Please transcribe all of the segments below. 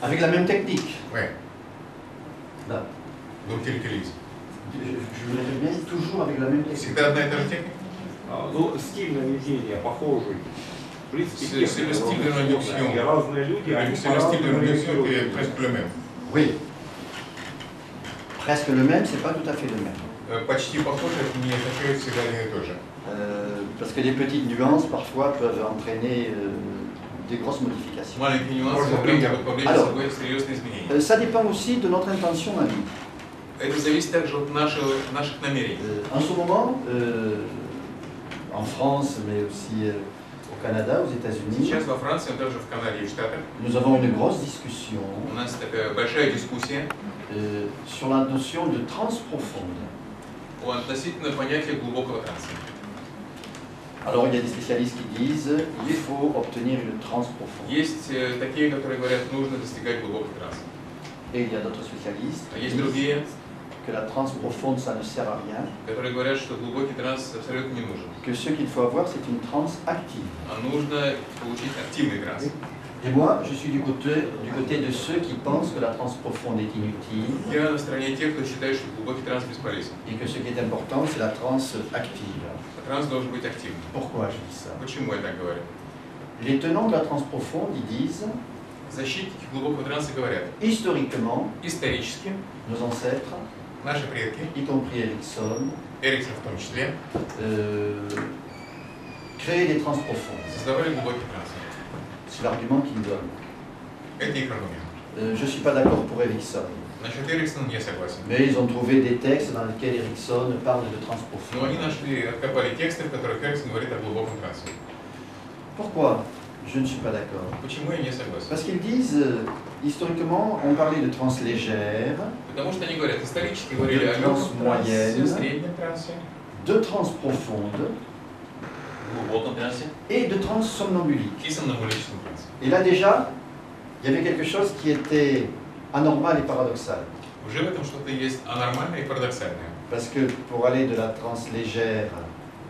Avec la même technique. Ouais. Да. Donc телекализ. Je le répète bien, toujours avec la même technique. Всегда одна и та же техника? Ну, стиль нанесения похожий. В принципе, C'est le style de l'induction. и разные люди, они C'est le style de по-разному l'induction qui est реагируют. presque le même. Oui. Presque le même, c'est pas tout à fait le même. Почти похоже, это не означает всегда один и то же. Parce que des petites nuances parfois peuvent entraîner des grosses modifications. Маленькие нюансы могут повлечь за собой серьезные изменения. Ça dépend aussi de notre intention à nous. Это зависит также от наших намерений. En ce moment, en France, mais aussi au Canada, aux États-Unis, Сейчас во Франции, но также в Канаде и в Штатах nous avons une grosse discussion у нас такая большая дискуссия sur la notion de transe profonde. относительно понятия глубокого транса. Alors il y a des spécialistes qui disent qu'il faut obtenir une transe profonde. Есть такие, которые говорят, нужно достигать глубокого транса. Et il y a d'autres spécialistes А qui есть disent другие, que la transe profonde ça ne sert à rien, которые говорят, что глубокий транс абсолютно не нужен. que ce qu'il faut avoir c'est une transe active. А нужно получить активный транс. Et moi, je suis du côté de ceux qui pensent que la transe profonde est inutile Я на стороне тех, кто считает, что глубокий транс бесполезен. et que ce qui est important, c'est la transe active. Транс должен быть активным. Pourquoi je dis ça? Почему я так говорю? Les tenants de la transe profonde, ils disent, Защитники глубокого транса говорят, historiquement, исторически nos ancêtres, наши предки, y compris Erickson, Эриксон в том числе, créaient des transes profondes. создавали глубокий транс. C'est l'argument qu'ils donnent. Это их аргумент. Je ne suis pas d'accord pour Erickson. Насчет Эриксона не согласен. Mais ils ont trouvé des textes dans lesquels Erickson parle de transe Но profonde. они нашли, откопали тексты, в которых Эриксон говорит о глубоком трансе. Pourquoi je ne suis pas d'accord? Почему я не согласен? Parce qu'ils disent, historiquement, on parlait de transe légère, Потому что они говорят, исторически говорили о транс легком трансе, moyenne. среднем трансе, de transe profonde глубоком трансе et de transe somnambulique. и сомнамбулическом трансе. Et là déjà, il y avait quelque chose qui était anormal et paradoxal. Уже в этом что-то есть анормальное и парадоксальное. Parce que pour aller de la transe légère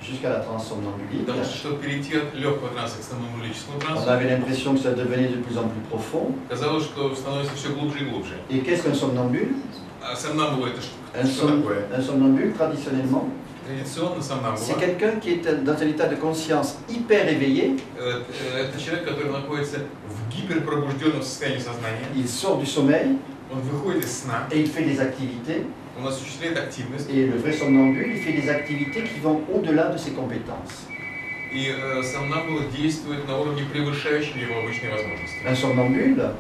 jusqu'à la transe somnambulique, Потому что, чтобы перейти от легкого транса к сомнамбулическому on трансу, avait l'impression que ça devenait de plus en plus profond. казалось, что становится все глубже и глубже. Et qu'est-ce qu'un somnambule? А сомнамбула это Un, что такое? un somnambule, traditionnellement, Традиционно сомнамбула c'est quelqu'un qui est dans un état de conscience hyper éveillé. это человек, который находится в гиперпробужденном состоянии сознания. Il sort du sommeil Он выходит из сна, et il fait des activités. он осуществляет активность, Et le vrai somnambule, il fait des activités qui vont au-delà de ses compétences. и сомнамбула действует на уровне превышающем его обычные возможности. Un somnambule,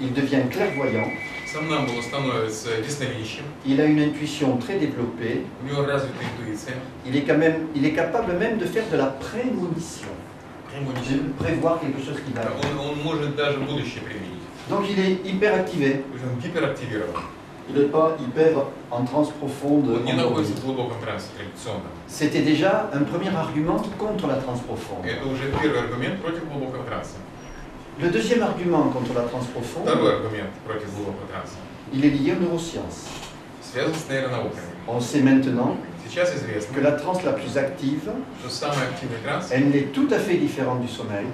il devient clairvoyant, Сомнамбула становится ясновидящим, il a une intuition très développée, у него развита интуиция, il est capable même de faire de la prémonition, de prévoir quelque chose qui va arriver. он может даже будущее применить. Donc il est hyper activé, То есть он гиперактивирован. il n'est pas hyper en transe profonde. Он не находится endormi. в глубоком трансе традиционно. C'était déjà un premier argument contre la transe profonde. Это уже первый аргумент против глубокого транса. Le deuxième argument contre la transe profonde, Второй аргумент против глубокого транса il est lié aux neurosciences. связан с нейронауками. On sait maintenant Сейчас que известно, la transe la plus active, что самый активный транс elle est tout à fait différente du sommeil,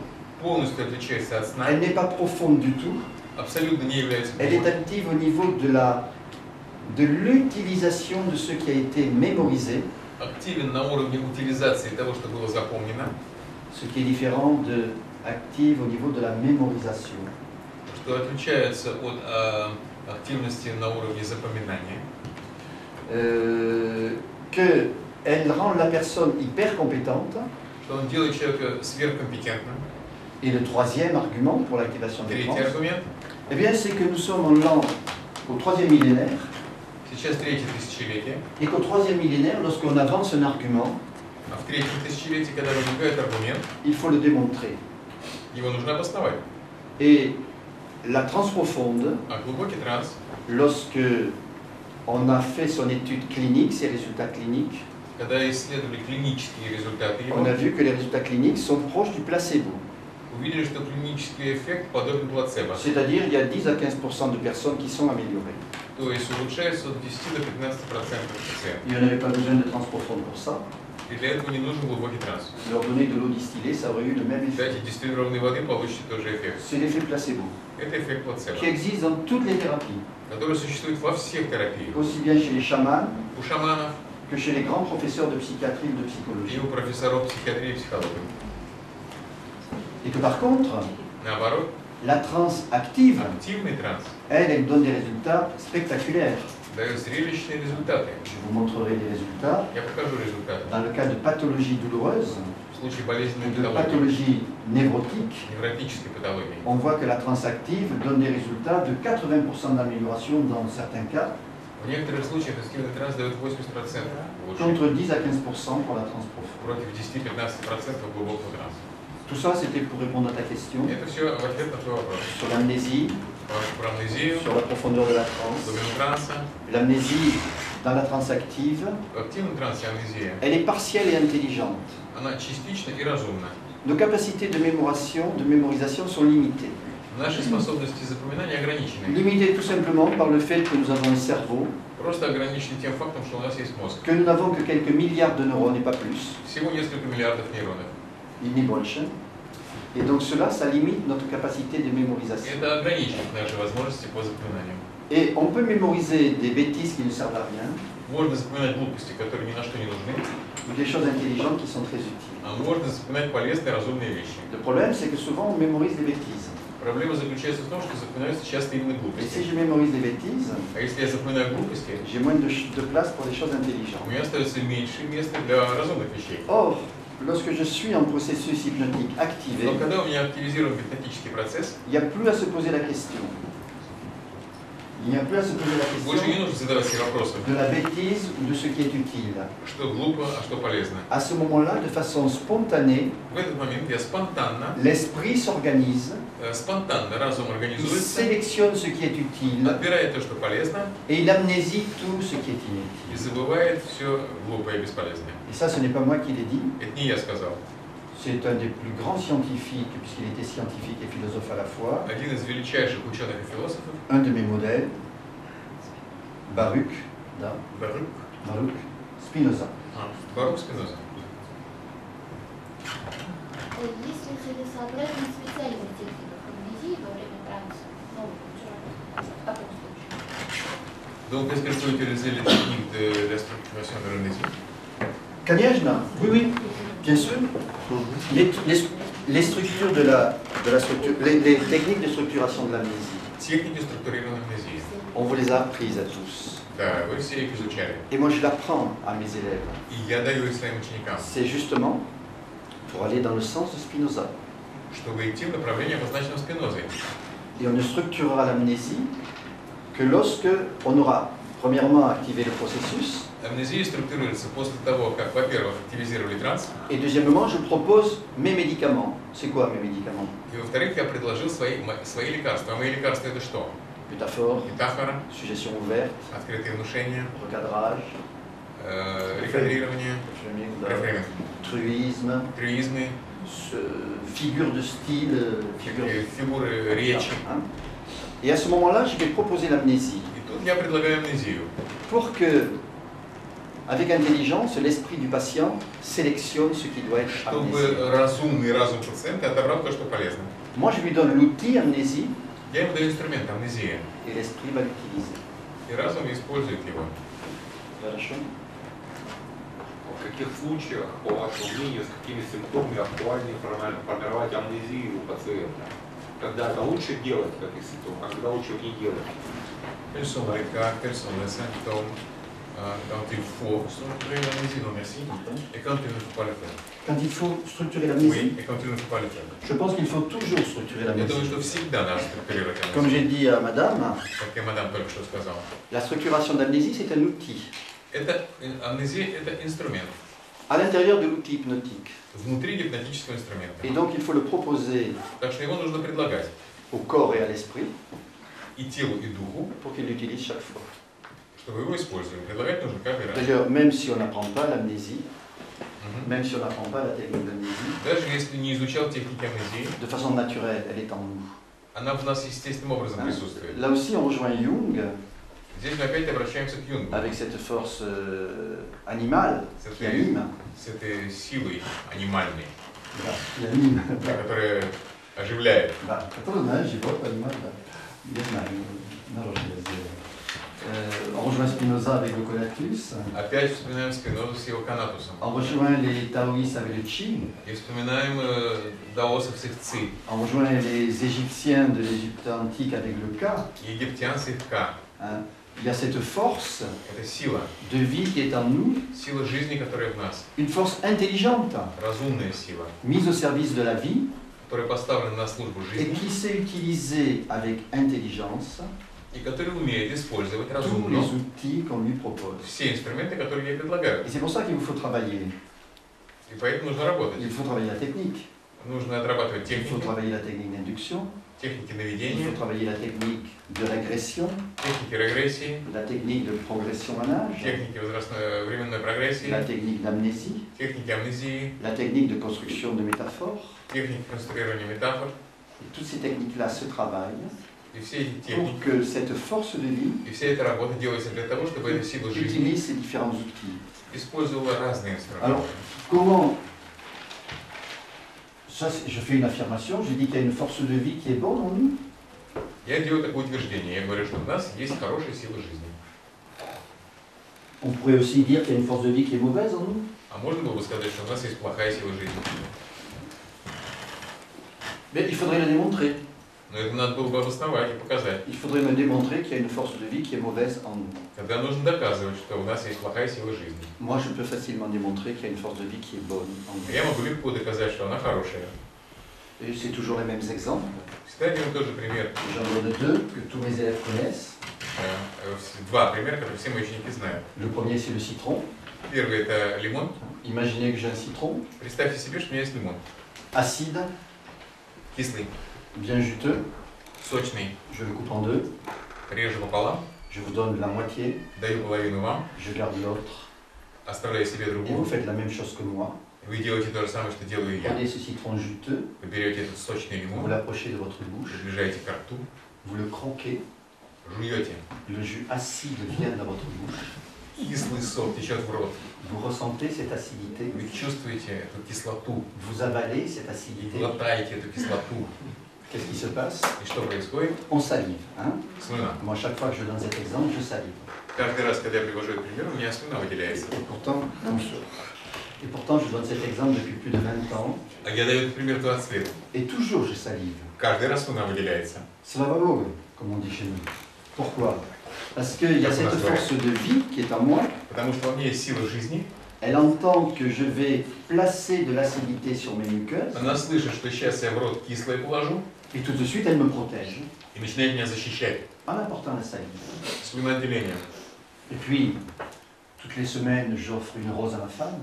полностью отличается от сна, elle n'est pas profonde du tout, абсолютно не является elle est глубокой. active au niveau de l'utilisation de ce qui a été mémorisé, Активен на уровне утилизации того, что было запомнено, ce qui est différent de active au niveau de la mémorisation. что отличается от активности на уровне запоминания, Qu'elle rend la personne hyper compétente. что он делает человека сверхкомпетентным. Et le troisième argument pour l'activation des Третий trans, аргумент. eh bien, c'est que nous sommes en l'an au troisième millénaire, Сейчас третье тысячелетие, et qu'au troisième millénaire, lorsqu'on avance un argument, а в третьем тысячелетии, когда возникает аргумент, il faut le démontrer. его нужно обосновать. Et la transe profonde, А глубокий транс, lorsque on a fait son étude clinique, ses résultats cliniques, когда исследовали клинические результаты его, on a vu que les résultats cliniques sont proches du placebo. увидели, что клинический эффект подобен плацебо. C'est-à-dire il y a 10 à 15% de personnes qui sont améliorées. То есть улучшается от 10 до 15% пациентов. Il n'y en avait pas besoin de transe profonde pour ça. И для этого не нужен глубокий транс. Leur donner de l'eau distillée, ça aurait eu le même effet. Дайте дистиллированной воды, получите тот же эффект. C'est l'effet placebo, Это эффект плацебо, qui existe dans toutes les thérapies, который существует во всех терапиях. aussi bien chez les chamans У шаманов que chez les grands professeurs de psychiatrie ou de и psychologie. у профессоров психиатрии и психологии. Et que par contre, Наоборот, la transe active, активный транс elle donne des résultats spectaculaires. дает зрелищные результаты. Je vous montrerai des résultats. Я покажу результаты. Dans le cas de pathologies douloureuses, В случае болезненной ou de патологии, pathologies névrotiques, невротической патологии, on voit que la transe active donne des résultats de 80% d'amélioration dans certains cas, в некоторых случаях активный транс дает 80% улучшения contre 10 à 15% pour la transe profonde. против 10-15% глубокого транса. Tout ça, c'était pour répondre à ta question Это все в ответ на твой вопрос. sur l'amnésie, Про амнезию, sur la profondeur de la transe. глубину транса. L'amnésie dans la transe active, В активном трансе амнезия, elle est partielle et intelligente. она частична и разумна. Nos capacités de mémorisation sont limitées. Наши способности запоминания ограничены. Limitées tout simplement par le fait que nous avons un cerveau, Просто ограничены тем фактом, что у нас есть мозг. que nous n'avons que quelques milliards de neurones et pas plus, Всего несколько миллиардов нейронов. il n'est больше. Et donc cela, ça limite notre capacité de И mémorisation. это ограничивает наши возможности по запоминанию. Et on peut mémoriser des bêtises qui ne servent à rien, Можно запоминать глупости, которые ни на что не нужны, ou des choses intelligentes qui sont très utiles. а можно запоминать полезные, разумные вещи. Le problème, c'est que souvent on mémorise des bêtises. Проблема заключается в том, что запоминаются часто именно Et si глупости. je mémorise des bêtises, А если я запоминаю глупости, j'ai moins de place pour des choses у intelligentes. меня остается меньше места для разумных вещей. Or, lorsque je suis en processus hypnotique activé, Но когда у меня активизирован гипнотический процесс, il n'y a plus à se poser la question. Il n'y a plus à se poser la больше не question нужно задавать себе вопросы, de la bêtise ou de ce qui est utile. что глупо, а что полезно. À ce moment-là, de façon spontanée, В этот момент я спонтанно, l'esprit s'organise, спонтанно разум il организуется, sélectionne ce qui est utile отбирает то, что полезно, et il amnésie tout ce qui est inutile. и забывает все глупое и бесполезное. Et ça, ce n'est pas moi qui l'ai dit, Это не я сказал. c'est un des plus grands scientifiques, puisqu'il était scientifique et philosophe à la fois, Один из величайших ученых и философов, un de mes modèles, Baruch, Барух Spinoza. Спиноза. Есть ли целесообразность специальных техник амнезии во время транса? Ну, в таком случае. Donc, est-ce que vous utilisez les techniques de la structuration de l'amnésie? Конечно, oui, oui, bien sûr. Les structures les techniques de structuration de l'amnésie, Техники структурированной амнезии. on vous les a apprises à tous. Да, вы все их изучали. Et moi, je l'apprends à mes élèves. И я даю их своим ученикам, C'est justement pour aller dans le sens de Spinoza. чтобы идти в направлении, обозначенном Спинозой. Et on ne structurera l'amnésie que lorsque on aura, premièrement, activé le processus, Амнезия структурируется после того, как, во-первых, активизировали транс, et deuxièmement, je propose mes médicaments. C'est quoi mes médicaments? и, во-вторых, я предложил свои лекарства. А мои лекарства это что? Butaphore, Метафора, suggestion ouverte, открытые внушения, recadrage, рекадрирование, рефрейминг, truisme, трюизмы, figure de style, фигуры речи. Hein. Et à ce moment-là, je vais proposer l'amnésie И тут я предлагаю амнезию, pour que, avec intelligence, l'esprit du patient sélectionne ce qui doit être чтобы amnésié. разумный разум пациента отобрал то, что полезно. Moi, je lui donne l'outil amnésie Я ему даю инструмент амнезия, et l'esprit va l'utiliser. и разум использует его. Хорошо? В каких случаях, по вашему мнению, с какими симптомами актуальнее формировать амнезию у пациента? Когда это лучше делать, как и симптом, а когда лучше не делать? Quels sont les cas, quels sont les symptômes quand il faut structurer l'amnésie? Non, merci. Et quand il ne faut pas le faire? Quand il faut structurer l'amnésie, Oui, et quand il ne faut pas le faire. je pense qu'il faut toujours structurer Я думаю, l'amnésie. что всегда надо структурировать Comme амнезию. j'ai dit à madame, Как я мадам только что сказал. la structuration d'amnésie, c'est un outil. Это амнезия – это инструмент. À l'intérieur de l'outil hypnotique. Внутри гипнотического инструмента. Et donc, il faut le proposer Так что его нужно предлагать au corps et à l'esprit и телу, и духу, pour qu'il l'utilise chaque fois. чтобы его использовали. Предлагать нужно каждый раз. D'ailleurs, même si on n'apprend pas l'amnésie, Мгм. même si on n'apprend pas la technique d'amnésie, Даже если не изучал техники амнезии, de façon naturelle, elle est en nous. она в нас естественным образом Hein? присутствует. Là aussi, on rejoint Jung, Здесь мы опять обращаемся к Юнгу. avec cette force animale qui anime. С этой силой анимальной, Да, qui anime. которая оживляет. Да, которая живот, animal, да. Не знаю, нарочно сделал. On rejoint Spinoza avec le Conatus. Опять вспоминаем Спинозу с его канатусом. On rejoint les taoïstes avec le Qi. И вспоминаем даосов с их ци. On rejoint les Égyptiens de l'Égypte antique avec le Ka. Египтян с их ка. Hein. Il y a cette force Это сила. de vie qui est en nous, Сила жизни, которая в нас. une force intelligente, Разумная сила, mise au service de la vie которая поставлена на службу et жизни. qui sait utiliser avec intelligence И который умеет использовать tous разумно les outils qu'on lui propose. все инструменты, которые ей предлагают. Et c'est pour ça qu'il vous faut travailler. И поэтому нужно работать. Il faut travailler la technique, Нужно отрабатывать il faut техники, travailler la technique d'induction, техники il наведения, faut travailler la technique de régression, техники регрессии, la technique de progression en âge, техники временной прогрессии, la technique d'amnésie, техники амнезии, la technique de construction de métaphores. техники конструирования метафор. Et toutes ces techniques-là se travaillent И все эти pour техники, que cette force de vie и вся эта работа делается для того, чтобы эта сила жизни utilise ces différents outils. использовала разные инструменты. Alors, comment... Ça, je fais une affirmation, je dis qu'il y a une force de vie qui est bonne en nous. Я делаю такое утверждение, я говорю, что у нас есть хорошая сила жизни. On pourrait aussi dire qu'il y a une force de vie qui est mauvaise en nous. А можно было бы сказать, что у нас есть плохая сила жизни? Mais il faudrait le démontrer. Но это надо было бы обосновать и показать. Il faudrait me démontrer qu'il y a une force de vie qui est mauvaise en nous. Тогда нужно доказывать, что у нас есть плохая сила жизни. Moi, je peux facilement démontrer qu'il y a une force de vie qui est bonne en nous. Я могу легко доказать, что она хорошая. Et c'est toujours les mêmes exemples. Всегда один и тот же пример. J'en donne deux que tous mes élèves connaissent. Два примера, которые все мои ученики знают. Le premier, c'est le citron. Первый – это лимон. Imaginez que j'ai un citron Представьте себе, что у меня есть лимон. acide, Кислый, bien juteux. сочный. Je le coupe en deux. Режу пополам, Je vous donne la moitié. даю половину вам, Je garde l'autre. оставляю себе Et vous другую. faites la même chose que moi. Вы делаете то же самое, что делаю я. Prenez ce citron juteux, Вы берете этот сочный vous лимон, l'approchez de votre bouche, приближаете к рту, vous le croquez, жуете. le jus acide vient dans votre bouche. Кислый сок течет в рот. Vous ressentez cette acidité, Вы чувствуете эту кислоту, vous avalez cette и acidité. глотаете эту кислоту. Qu'est-ce qui se passe? И что происходит? On salive. Hein? Слюна. Moi, chaque fois que je donne cet exemple, je salive. Каждый раз, когда я привожу этот пример, у меня слюна выделяется. Et pourtant, je donne cet exemple depuis plus de 20 ans. А я даю этот пример 20 лет. Et toujours, je salive. Каждый раз слюна выделяется. Cela va lourd, comme on dit chez nous. Pourquoi? Parce qu'il y a cette force de vie qui est en moi. Потому что во мне есть сила жизни. Elle entend que je vais placer de l'acidité sur mes muqueuses. Она слышит, что сейчас я в рот кислое положу. Et tout de suite, elle me protège И начинает меня защищать. en apportant la salive. Слюноотделением. Et puis, toutes les semaines, j'offre une rose à ma femme,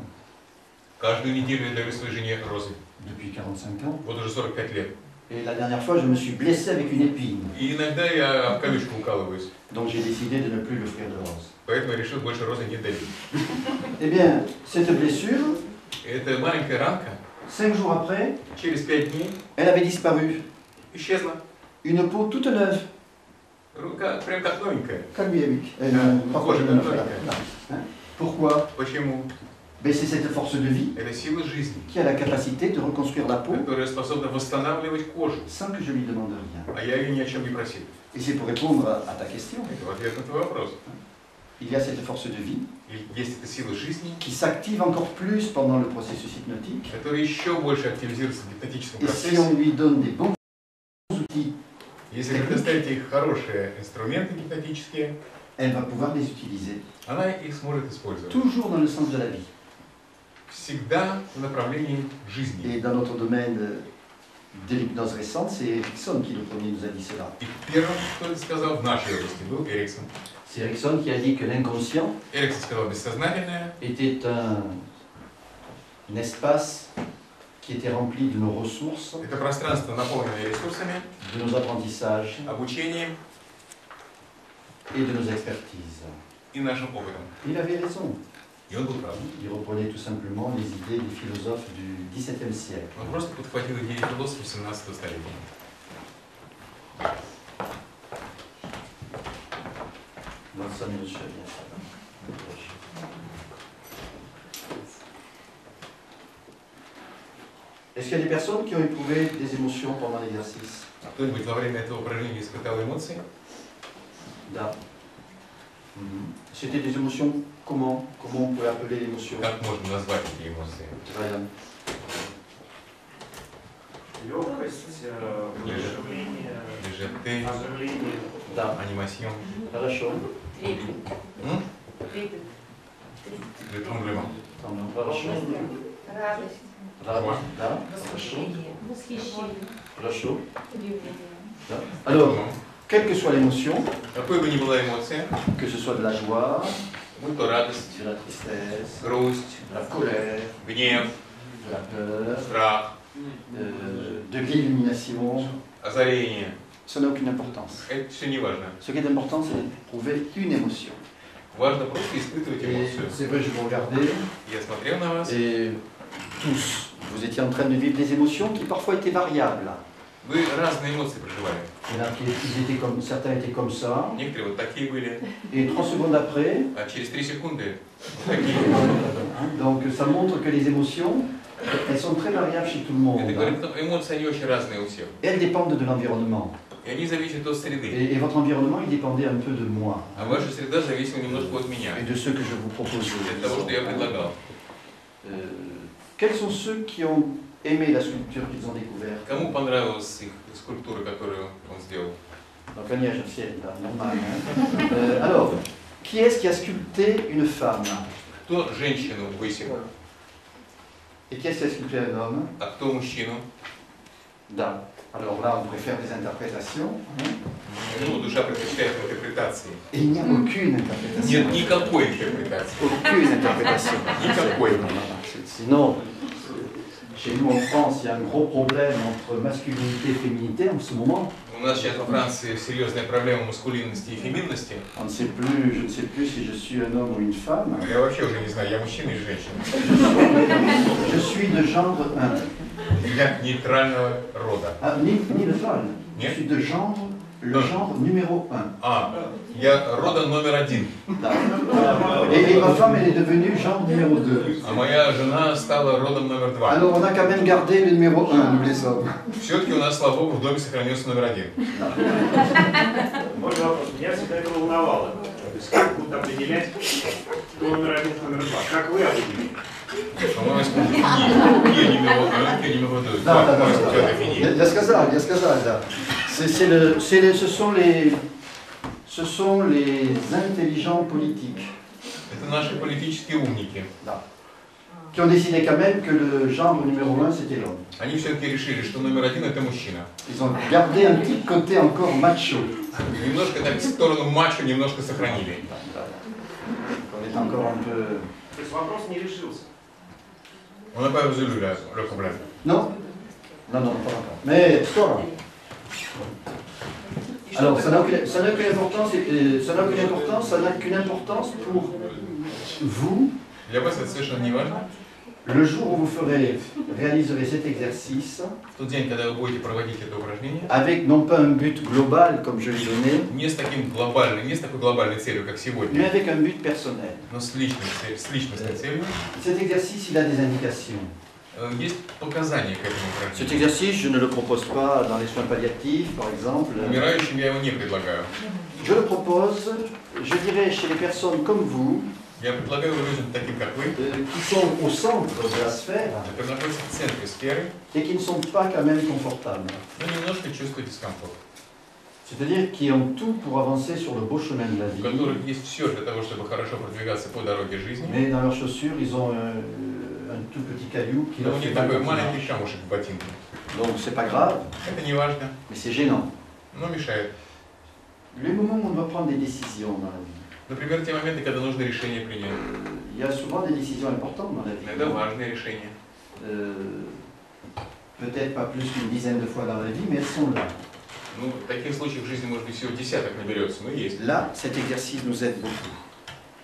Каждую неделю я дарю своей жене розы. depuis 45 ans. Вот уже 45 лет. Et la dernière fois, je me suis blessé avec une épine. И иногда я об колючку укалываюсь. Donc j'ai décidé de ne plus lui offrir de rose. Поэтому я решил больше розы не дарить. Eh bien, cette blessure, Эта маленькая ранка 5 jours après, через 5 дней elle avait disparu. исчезла. Une peau toute neuve, Рука прям как новенькая. comme lui avec. Похоже на новенькая. Pourquoi? Почему? Ben, c'est cette force de vie Это сила жизни, qui a la capacité de reconstruire la peau которая способна восстанавливать кожу. sans que je lui demande rien. А я ее ни о чем не просил. Et c'est pour répondre à ta question. Это в ответ на твой вопрос. Il y a cette force de vie И есть эта сила жизни, qui s'active encore plus pendant le processus hypnotique. которая еще больше активизируется в гипнотическом Et si процессе. on lui donne des bons outils, Если вы предоставите их хорошие инструменты гипнотические, elle va pouvoir les utiliser. она их сможет использовать. Toujours dans le sens de la vie. Всегда в направлении жизни. Et dans notre domaine de l'hypnose récente, c'est Erickson qui le premier nous a dit cela. И первым, кто это сказал в нашей области, был Эриксон. C'est Erickson qui a dit que l'inconscient Эриксон сказал, бессознательное était un espace qui était rempli de nos ressources, – это пространство, наполненное ресурсами, de nos apprentissages обучением et de nos expertises. и нашим опытом. Il avait raison. И он был прав. Il reprenait tout simplement les idées des philosophes du XVIIe siècle. Он просто подхватил идеи философов 17 столетия. Donc minus bien ça va. Est-ce qu'il y a des personnes qui ont éprouvé des émotions pendant l'exercice? Кто-нибудь во время этого упражнения испытал эмоции? Да. C'était des émotions comment? Comment on peut appeler l'émotion? Как можно назвать эти эмоции? Ryan. Легкость, воодушевление, Лежеты, оживление. Да. анимацион, Хорошо. le tremblement. Хорошо. Радость. Радость. Да. Хорошо. Восхищение. Хорошо. Да. Alors, quelle que soit l'émotion, Какой бы ни была эмоция, que ce soit de la joie, будь то радость, de la tristesse, грусть, de la colère, гнев, de la peur, страх, de l'illumination, озарение, ça n'a aucune importance. это все не важно. Ce qui est important, c'est d'éprouver une émotion. Важно просто испытывать Et эмоцию. c'est vrai, je vous regardais, Я смотрел на вас, et tous, vous étiez en train de vivre des émotions qui parfois étaient variables. вы разные эмоции проживали. Il y en a qui ils étaient comme, certains étaient comme ça, Некоторые вот такие были, et 3 secondes après, а через 3 секунды вот такие. donc ça montre que les émotions, elles sont très variables chez tout le monde. Это говорит, что эмоции, они очень разные у всех. Et elles dépendent de l'environnement. И они зависят от среды. Et votre environnement, il dépendait un peu de moi, А ваша среда зависела немножко от меня, et de ce que je vous proposais. от того, что я предлагал. Quels sont ceux qui ont aimé la sculpture qu'ils ont découverte? Кому понравилась их скульптура, которую он сделал? Donc Agnès Jassienne, là, normal. Hein. Alors, qui est-ce qui a sculpté une femme? Кто женщину высек, Et qui est-ce qui a sculpté un homme? а кто мужчину? Da. Alors là, on pourrait faire des interprétations. Hein. Ну, душа предпочитает интерпретации. Et il n'y a aucune interprétation. Нет никакой интерпретации. Aucune interprétation. Никакой. Sinon, chez nous en France, il y a un gros problème entre masculinité et féminité en ce moment. У нас сейчас во Франции серьезная проблема маскулинности и феминности. On ne sait plus, je ne sais plus si je suis un homme ou une femme. Я вообще уже не знаю, я мужчина или женщина. Je suis de genre 1. Я нейтрального рода. Ah, ni neutre. Je Нет? suis de genre, le genre numéro 1. А, я рода номер 1. Et ma femme, elle est devenue genre numéro 2. А моя жена стала родом номер 2. Alors on a quand même gardé le numéro 1, nous les hommes. Все-таки у нас, слава богу, в доме сохранился номер 1. Можно вопрос? Меня всегда это волновало. То есть как будут определять, кто номер 1, кто номер 2? Как вы определите? По-моему, qui est numéro 1, qui est numéro 2. Да, да, Comment est-ce que tu as да. défini? Я сказал, да. Ce sont les intelligents politiques Это наши политические умники. là, qui ont décidé quand même que le genre numéro 1 c'était l'homme. Они все-таки решили, что номер 1 это мужчина. Ils ont gardé un petit côté encore macho. Немножко так в сторону мачо немножко сохранили. On est encore un peu... То есть вопрос не решился. On n'a pas résolu le problème. Non, pas encore. Mais Stora. Alors, ça n'a qu'une importance, ça n'a qu'une importance pour vous. Для вас это совершенно не важно. Le jour où vous réaliserez cet exercice, В тот день, когда вы будете проводить это упражнение, avec non pas un but global comme je l'ai donné, не с такой глобальной целью, как mais сегодня, avec un but personnel. но с личностной целью, Cet exercice, il a des indications. есть показания к этому Cet упражнению. exercice, je ne le propose pas dans les soins palliatifs, par exemple. Умирающим я его не предлагаю. Je le propose, je dirais, chez les personnes comme vous, Я предлагаю людям таким, как вы, qui sont au centre de la sphère которые находятся в центре сферы, et qui ne sont pas quand même confortables. но немножко чувствуют дискомфорт. C'est-à-dire qui ont tout pour avancer sur le beau chemin de la У vie, которых есть все для того, чтобы хорошо продвигаться по дороге жизни, mais dans leurs chaussures, ils ont un tout petit caillou qui но leur у fait них mal такой quand ils маленький marchent. камушек в ботинке. Donc c'est pas grave, Это не важно, mais c'est gênant. но мешает. Les moments où on doit prendre des décisions dans la vie. Например, те моменты, когда нужно решение принять. Il y a souvent des décisions importantes dans la vie. Это важные решения. Peut-être pas plus qu'une dizaine de fois dans la vie, mais elles sont là. Ну, таких случаев в жизни, может быть, всего десяток наберется, но есть. Là, cet exercice nous aide beaucoup.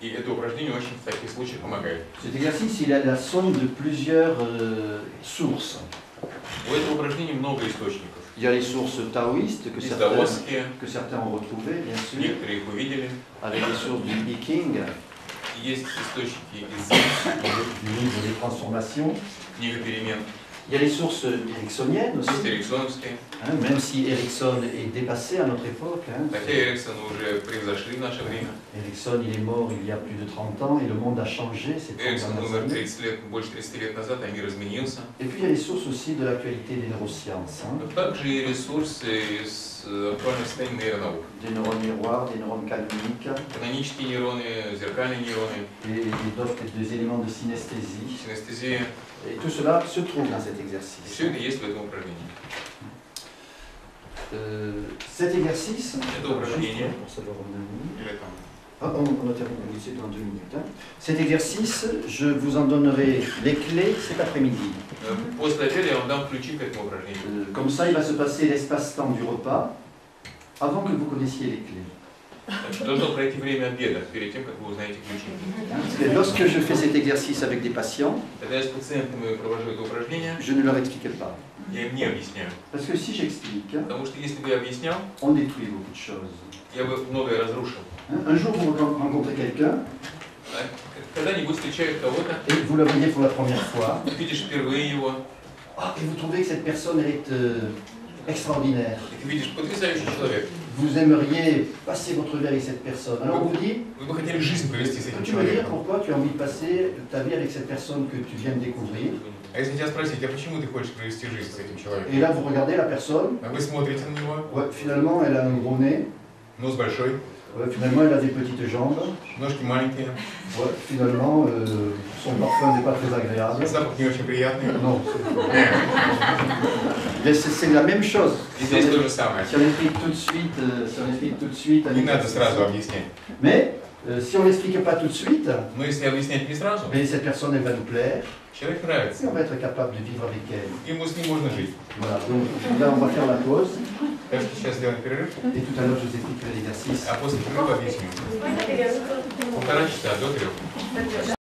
И это упражнение очень в таких случаях помогает. Cet exercice, il a la somme de plusieurs sources. У этого упражнения много источников. Il y a les sources taoïstes que Есть даосские, certains ont retrouvées, bien sûr, некоторые их увидели. avec les sources du I Ching, Есть источники из Зин, du livre des transformations. книга перемен. Il y a les sources ericksoniennes aussi, Есть эриксоновские. hein, même si Erickson est dépassé à notre époque. Hein, Хотя Эриксон уже превзошли в наше время. Erickson, il est mort il y a plus de 30 ans et le monde a changé ces 30 Эриксон dernières умер années. 30 лет, больше 30 лет назад, а мир изменился. Et puis il y a les sources aussi de l'actualité des neurosciences, hein, Но также и ресурсы из актуального состояния нейронаук. des neurones miroirs, des neurones canoniques Канонические нейроны, зеркальные нейроны, et d'autres des éléments de synesthésie. синестезия. Et tout cela se trouve dans cet И exercice. все это есть в этом упражнении. Cet exercice, Это упражнение. pour savoir où on a mis. Или там. Ah, on a terminé, c'est dans 2 minutes. Hein. Cet exercice, je vous en donnerai les clés cet après-midi. После обеда я вам дам ключи к этому упражнению. Comme ça, il va se passer l'espace-temps du repas avant que vous connaissiez les clés. Должно пройти время обеда, перед тем, как вы узнаете ключи. Parce que lorsque je fais cet exercice avec des patients, Когда я с пациентами провожу это упражнение, je ne leur explique pas. я им не объясняю. Parce que si j'explique, Потому что если бы я объяснял, on détruit beaucoup de choses. я бы многое разрушил. Hein, un jour, vous rencontrez quelqu'un А когда-нибудь встречают кого-то, et vous le voyez pour la première fois, видишь впервые его, ah, et vous trouvez que cette personne elle est extraordinaire. и ты видишь потрясающий человек. Vous aimeriez passer votre vie avec cette personne. Alors on vous dit, Вы бы хотели жизнь провести с этим peux-tu me dire человеком. pourquoi tu as envie de passer ta vie avec cette personne que tu viens de découvrir? А если тебя спросить, а почему ты хочешь провести жизнь с этим Et человеком? là, vous regardez la personne, А вы смотрите на него, ouais, finalement, elle a un gros nez, нос большой, ouais, finalement, elle a des petites jambes, ножки маленькие, ouais, finalement, son parfum n'est pas très agréable. запах не очень приятный. Non, c'est la même chose. И здесь то же самое. Si on explique tout de suite, si on explique tout de suite, Не надо сразу объяснять. mais si on l'explique pas tout de suite, Но если объяснять не сразу, mais cette personne elle va nous plaire, человек et нравится. on va être capable de vivre avec elle. Ему с ним можно жить. Voilà, donc là on va faire la pause Так что сейчас сделаем перерыв, et tout à l'heure je vous expliquerai l'exercice. а после перерыва объясню. 1,5 часа до 3.